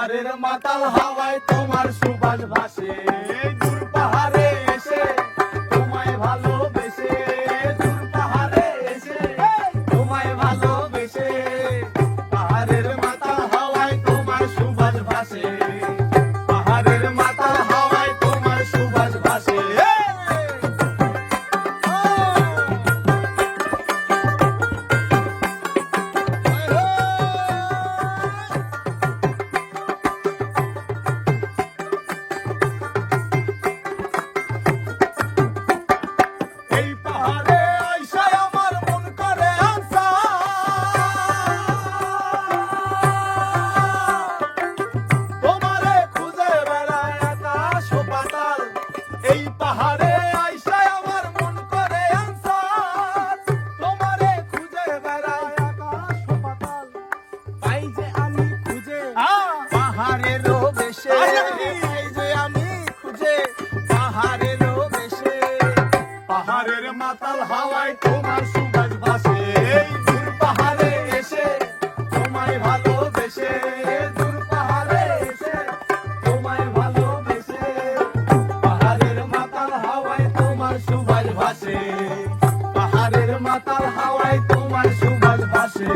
পাহাড়ের মাতাল হাওয়ায় তোমার সুবাস ভাসে, দূর পাহাড়ে এসে তোমায় ভালোবেসে, দূর পাহাড়ে এসে তোমায় ভালোবেসে, পাহাড়ের মাতাল হাওয়ায় তোমার সুবাস ভাসে, পাহাড়ের মাতাল হাওয়ায় তোমার সুবাস ভাসে। এই পাহাড়ে আইসা আমার মন করে আনসার, তোমারে খুঁজে বেড়ায় আকাশ ও পাতাল, পাই যে আমি খুঁজে পাহাড়েরও বেশে, পাই যে আমি খুঁজে পাহাড়েরও বেশে, পাহাড়ের মাতাল হাওয়ায় তোমার সুবাস ভাসে, দূর পাহাড়ে এসে তোমায় ভালোবেসে, দূর পাহাড়ে এসে তোমায় ভালোবেসে, সুবাস ভাসে, পাহাড়ের মাতাল হাওয়ায় তোমার সুবাস ভাসে।